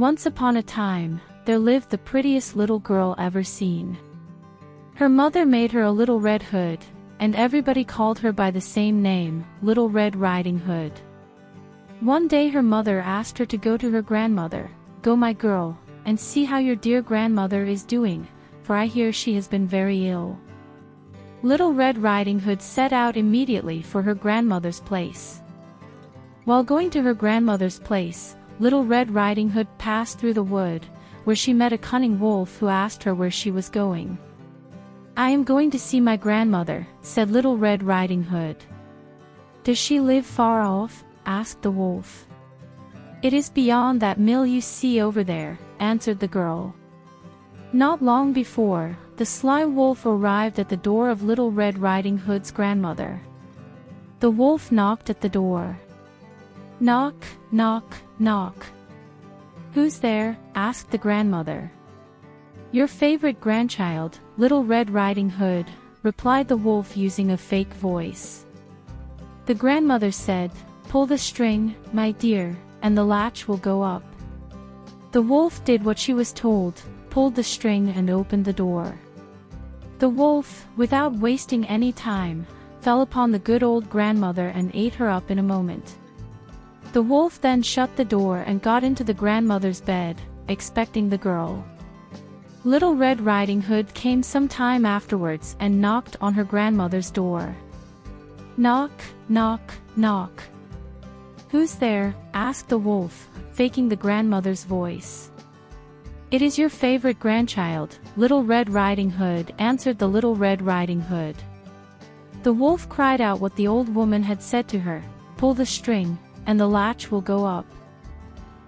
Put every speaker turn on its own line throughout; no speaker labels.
Once upon a time, there lived the prettiest little girl ever seen. Her mother made her a little red hood, and everybody called her by the same name, Little Red Riding Hood. One day her mother asked her to go to her grandmother. "Go, my girl, and see how your dear grandmother is doing, for I hear she has been very ill." Little Red Riding Hood set out immediately for her grandmother's place. While going to her grandmother's place, Little Red Riding Hood passed through the wood, where she met a cunning wolf who asked her where she was going. "I am going to see my grandmother," said Little Red Riding Hood. "Does she live far off?" asked the wolf. "It is beyond that mill you see over there," answered the girl. Not long before, the sly wolf arrived at the door of Little Red Riding Hood's grandmother. The wolf knocked at the door. "Knock, knock, knock. Who's there?" asked the grandmother. "Your favorite grandchild, Little Red Riding Hood," replied the wolf using a fake voice. The grandmother said, "Pull the string, my dear, and the latch will go up." The wolf did what she was told, pulled the string and opened the door. The wolf, without wasting any time, fell upon the good old grandmother and ate her up in a moment. The wolf then shut the door and got into the grandmother's bed, expecting the girl. Little Red Riding Hood came some time afterwards and knocked on her grandmother's door. "Knock, knock, knock. Who's there?" asked the wolf, faking the grandmother's voice. "It is your favorite grandchild, Little Red Riding Hood," answered the Little Red Riding Hood. The wolf cried out what the old woman had said to her, "Pull the string, and the latch will go up."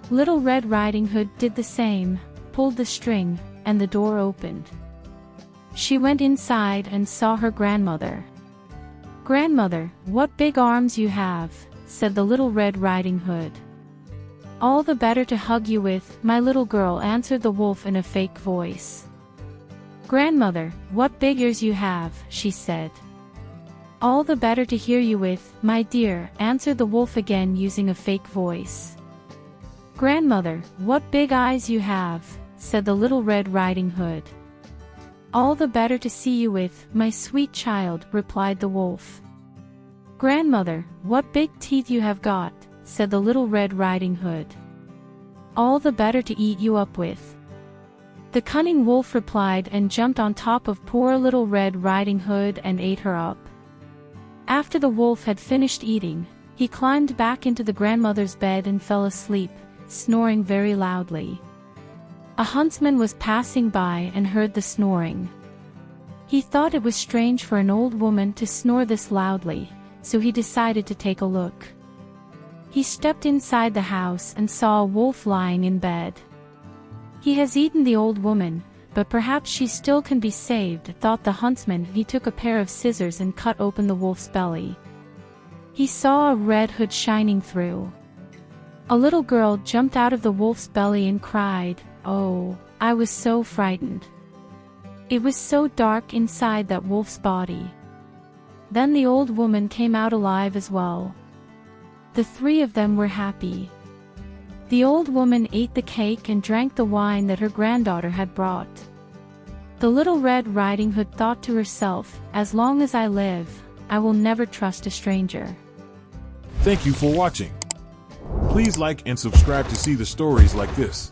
Little Red Riding Hood did the same, pulled the string, and the door opened. She went inside and saw her grandmother. "Grandmother, what big arms you have," said the Little Red Riding Hood. "All the better to hug you with, my little girl," answered the wolf in a fake voice. "Grandmother, what big ears you have," she said. "All the better to hear you with, my dear," answered the wolf again using a fake voice. "Grandmother, what big eyes you have," said the Little Red Riding Hood. "All the better to see you with, my sweet child," replied the wolf. "Grandmother, what big teeth you have got," said the Little Red Riding Hood. "All the better to eat you up with." The cunning wolf replied and jumped on top of poor Little Red Riding Hood and ate her up. After the wolf had finished eating, he climbed back into the grandmother's bed and fell asleep, snoring very loudly. A huntsman was passing by and heard the snoring. He thought it was strange for an old woman to snore this loudly, so he decided to take a look. He stepped inside the house and saw a wolf lying in bed. "He has eaten the old woman, but perhaps she still can be saved," thought the huntsman. He took a pair of scissors and cut open the wolf's belly. He saw a red hood shining through. A little girl jumped out of the wolf's belly and cried, "Oh, I was so frightened. It was so dark inside that wolf's body." Then the old woman came out alive as well. The three of them were happy. The old woman ate the cake and drank the wine that her granddaughter had brought. The Little Red Riding Hood thought to herself, "As long as I live, I will never trust a stranger."
Thank you for watching. Please like and subscribe to see the stories like this.